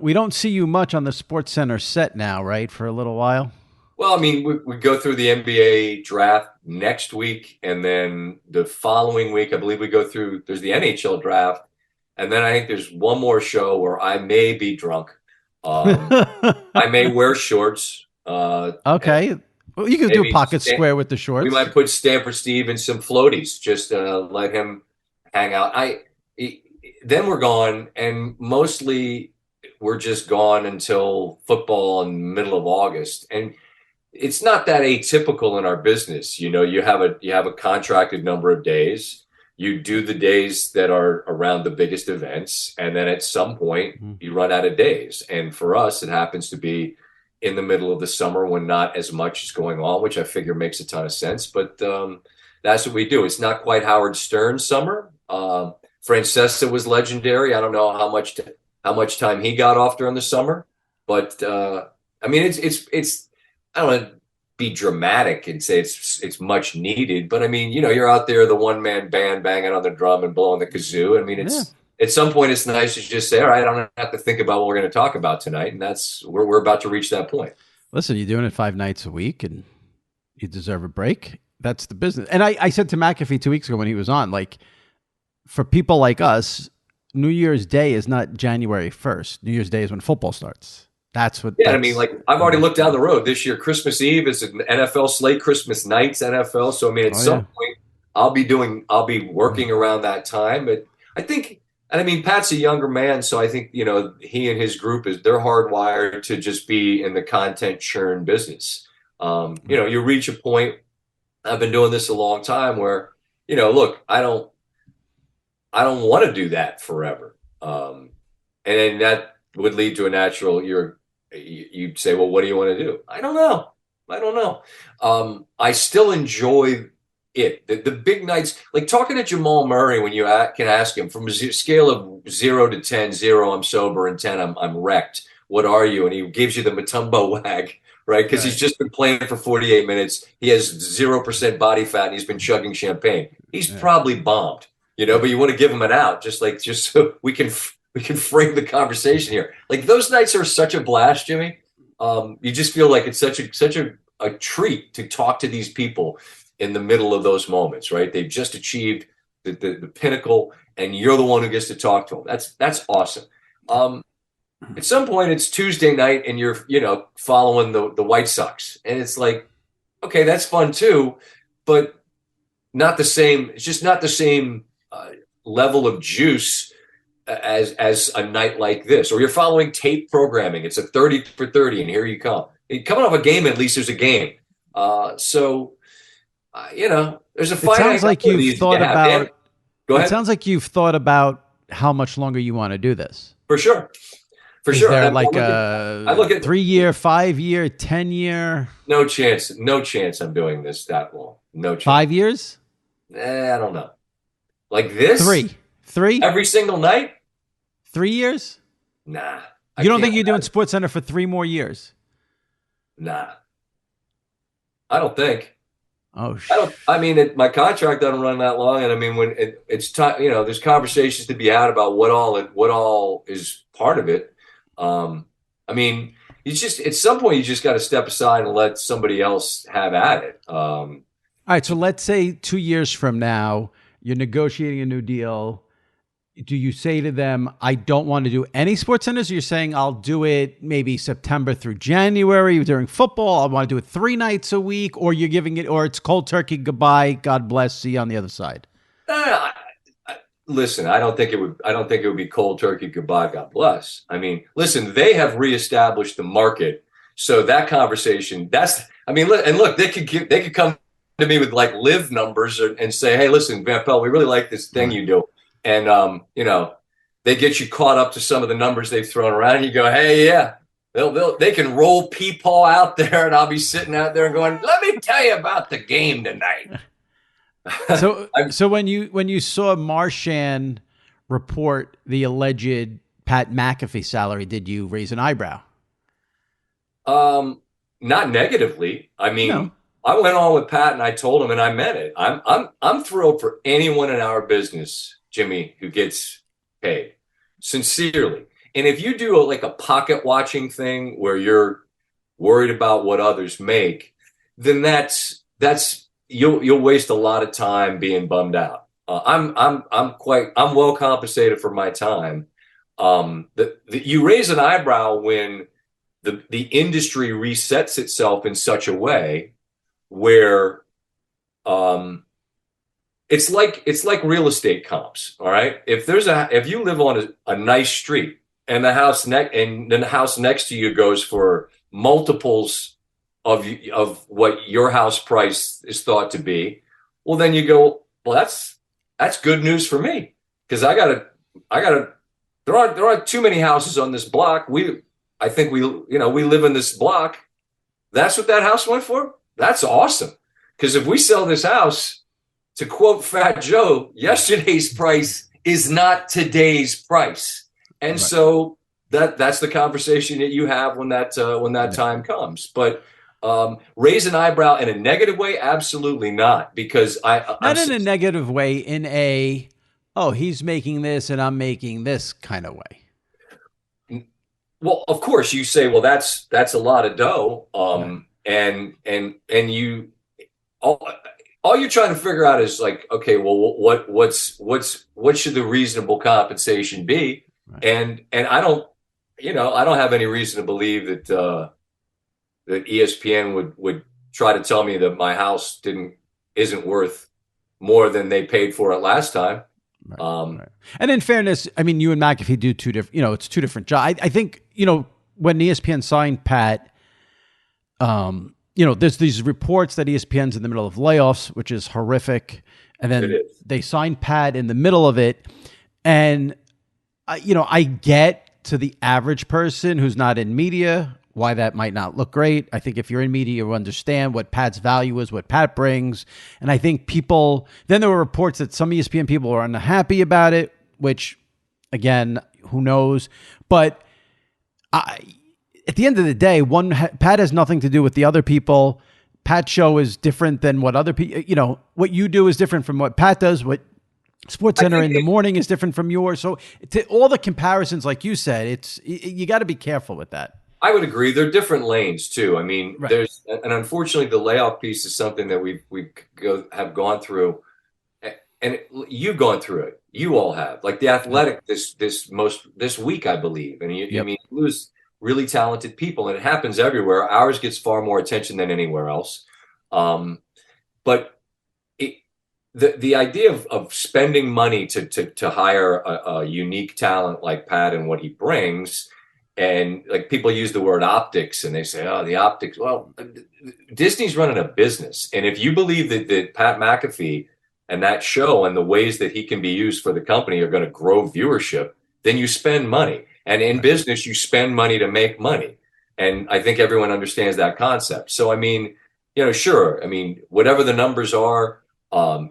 We don't see you much on the SportsCenter set now, right? For a little while. Well, I mean, we go through the NBA draft next week, and then the following week, I believe we go through. There's the NHL draft, and then I think there's one more show where I may be drunk. Um, I may wear shorts, and Okay. Well, you could do a maybe pocket square with the we shorts. might put Stanford Steve in some floaties, just let him hang out. Then we're gone, and mostly we're just gone until football in middle of August, and it's not that atypical in our business. You have a contracted number of days. You do the days that are around the biggest events, and then at some point Mhm. you run out of days. And for us, it happens to be in the middle of the summer when not as much is going on, which I figure makes a ton of sense. But that's what we do. It's not quite Howard Stern summer. Francesa was legendary. I don't know how much time he got off during the summer, but I mean it's I don't want to be dramatic and say it's much needed, but I mean, you're out there, the one man band banging on the drum and blowing the kazoo. I mean, Yeah. it's at some point it's nice to just say, all right, I don't have to think about what we're going to talk about tonight, and that's we're about to reach that point. Listen, you're doing it 5 nights a week, and you deserve a break. That's the business. And I said to McAfee 2 weeks ago when he was on, like, for people like us, New Year's Day is not January 1st. New Year's Day is when football starts. That's what Yeah, I mean, that's, like I've you already know. looked down the road. This year, Christmas Eve is an NFL slate. Christmas night's NFL. So I mean, at Oh, some yeah. point, I'll be working around that time. But I think, and I mean, Pat's a younger man, so I think he and his group they're hardwired to just be in the content churn business. You reach a point. I've been doing this a long time where look, I don't want to do that forever. And then that would lead to a natural you'd say, well, what do you want to do? I don't know. I still enjoy it. The big nights, like talking to Jamal Murray, when you can ask him from a scale of 0 to 10, 0, I'm sober, and 10, I'm wrecked. What are you? And he gives you the Matumbo wag, right? Because he's Right. just been playing for 48 minutes. He has 0% body fat and he's been chugging champagne. He's Yeah. probably bombed, but you want to give him an out, just so we can frame the conversation here. Like those nights are such a blast, Jimmy. You just feel like it's such a treat to talk to these people in the middle of those moments, right? They've just achieved the pinnacle, and you're the one who gets to talk to them. That's awesome. Um, at some point, it's Tuesday night, and you're following the White Sox, and it's like, okay, that's fun too, but not the same. It's just not the same level of juice as a night like this. Or you're following tape programming. It's a 30 for 30, and here you come. Coming off a game, at least there's a game. There's a It finite sounds number like of you've these you thought have. Dan, about go it ahead. sounds like you've thought about how much longer you want to do this. For sure. For Is sure. And there I, I like look at I a look at 3 year, 5 year, 10 year, no chance, no chance I'm doing this that long. No chance. 5 years? I don't know. Like this Three. Three? every single night? 3 years? Nah. I You don't can't think you're doing Sports Center for 3 more years? nah. I don't think. Oh, I don't. I mean, my contract doesn't run that long, and I mean, when it's time, there's conversations to be had about what all is part of it. I mean, you just at some point you just got to step aside and let somebody else have at it. all right. So let's say 2 years from now, you're negotiating a new deal. Do you say to them, I don't want to do any Sports Centers? Or you're saying, I'll do it maybe September through January during football. I want to do it 3 nights a week, or you're giving it, or it's cold turkey. Goodbye. God bless. See you on the other side. I, Listen, I don't think it would. I don't think it would be cold turkey goodbye. God bless. I mean, listen, they have reestablished the market, so that conversation. That's. I mean, and look, they could come to me with like live numbers and say, hey, listen, Van Pelt, we really like this thing Right. you do, and they get you caught up to some of the numbers they've thrown around. And you go, hey, yeah. They can roll Peepaw out there, and I'll be sitting out there and going, let me tell you about the game tonight. So, I'm so when you saw Marshan report the alleged Pat McAfee salary, did you raise an eyebrow? Not negatively. I No. mean, I went on with Pat and I told him, and I meant it. I'm thrilled for anyone in our business, Jimmy, who gets paid sincerely. if you do like a pocket watching thing where you're worried about what others make, then that's you'll waste a lot of time being bummed out. I'm well compensated for my time. You raise an eyebrow when the industry resets itself in such a way where it's like real estate comps. All right, if you live on a nice street and the house next to you goes for multiples of what your house price is thought to be, well, then you go, well, that's good news for me, because I gotta there aren't too many houses on this block. I think we live in this block. That's what that house went for. That's awesome. Because if we sell this house, to quote Fat Joe, yesterday's price is not today's price. And right. So that's the conversation that you have when that time comes. But raise an eyebrow in a negative way? Absolutely not. Because not in a negative way, in a, oh, he's making this and I'm making this kind of way. Well, of course you say, well, that's a lot of dough. And you all you're trying to figure out is like, okay, well, what should the reasonable compensation be? Right. And I don't have any reason to believe that ESPN would try to tell me that my house isn't worth more than they paid for it last time. Right. And in fairness, I mean, you and McAfee do two different, it's two different jobs. I think, when ESPN signed Pat, there's these reports that ESPN's in the middle of layoffs, which is horrific. And then they signed Pat in the middle of it. And, I get to the average person who's not in media why that might not look great. I think if you're in media, you understand what Pat's value is, what Pat brings. And I think then there were reports that some ESPN people are unhappy about it, which, again, who knows? But at the end of the day, Pat has nothing to do with the other people. Pat's show is different than what other people, what you do is different from what Pat does. What SportsCenter in the morning is different from yours. So all the comparisons, like you said, you got to be careful with that. I would agree. They're different lanes too. I mean, right. And unfortunately the layoff piece is something that we have gone through, and you've gone through it. You all have, like the Athletic this week, I believe. And I mean, you lose really talented people, and it happens everywhere. Ours gets far more attention than anywhere else. But the idea of spending money to hire a unique talent like Pat and what he brings, and like people use the word optics and they say, oh, the optics. Well, Disney's running a business. And if you believe that Pat McAfee and that show and the ways that he can be used for the company are going to grow viewership, then you spend money. And in business, you spend money to make money. And I think everyone understands that concept. So, I mean, sure. I mean, whatever the numbers are,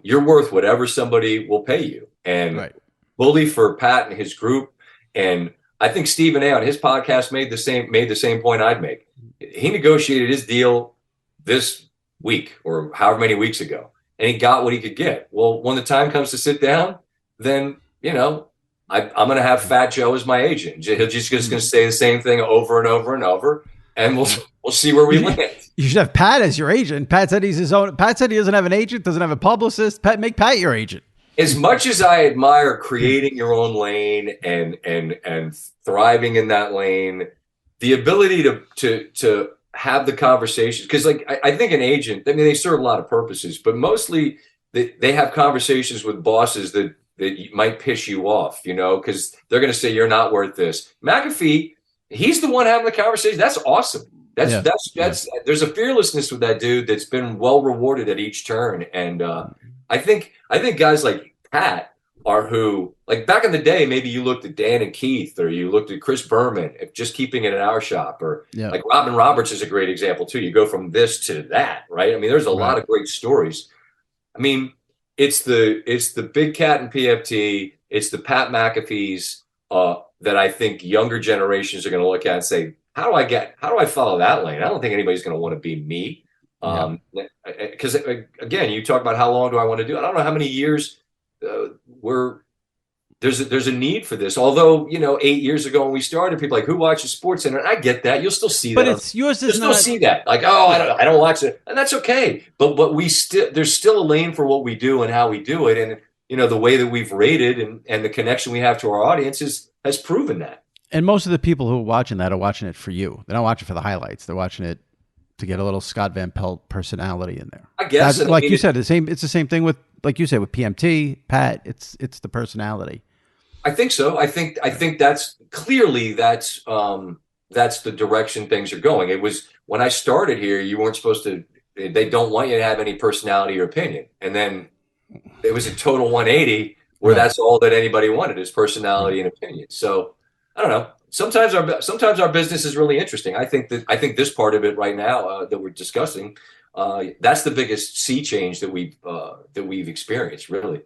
you're worth whatever somebody will pay you. And bully for Pat and his group. And I think Stephen A on his podcast made the same point I'd make. He negotiated his deal this week or however many weeks ago, and he got what he could get. Well, when the time comes to sit down, then, I'm going to have Fat Joe as my agent. He's just going to say the same thing over and over and over, and we'll see where we land. You should have Pat as your agent. Pat said he's his own. Pat said he doesn't have an agent, doesn't have a publicist. Make Pat your agent. As much as I admire creating your own lane and thriving in that lane, the ability to have the conversations, because like I think an agent, I mean, they serve a lot of purposes, but mostly they have conversations with bosses that might piss you off, because they're going to say you're not worth this. McAfee, he's the one having the conversation. That's awesome. That's there's a fearlessness with that dude that's been well rewarded at each turn. And I think guys like Pat are who, like back in the day, maybe you looked at Dan and Keith, or you looked at Chris Berman, just keeping it in our shop, or like Robin Roberts is a great example too. You go from this to that, right? I mean, there's a lot of great stories. I mean, it's the Big Cat and PFT, it's the Pat McAfees that I think younger generations are going to look at and say, how do I follow that lane? I don't think anybody's going to want to be me. Because again, you talk about how long do I want to do it? I don't know how many years we're there's a need for this. Although, 8 years ago when we started, people like, who watches SportsCenter? And I get that. You'll still see But that. it's yours You'll is still not. see that. Like, oh, I don't watch it, and that's okay. But there's still a lane for what we do and how we do it, and the way that we've rated and the connection we have to our audiences has proven that. And most of the people who are watching that are watching it for you. They're not watching for the highlights. They're watching it to get a little Scott Van Pelt personality in there. I guess, like you said, it's the same thing with, like you said, with PMT, Pat. It's the personality. I think so. I think that's clearly that's the direction things are going. It was when I started here, you weren't supposed to. They don't want you to have any personality or opinion, and then it was a total 180 where that's all that anybody wanted is personality and opinion. So I don't know. Sometimes our business is really interesting. I think this part of it right now that we're discussing, that's the biggest sea change that we've experienced, really.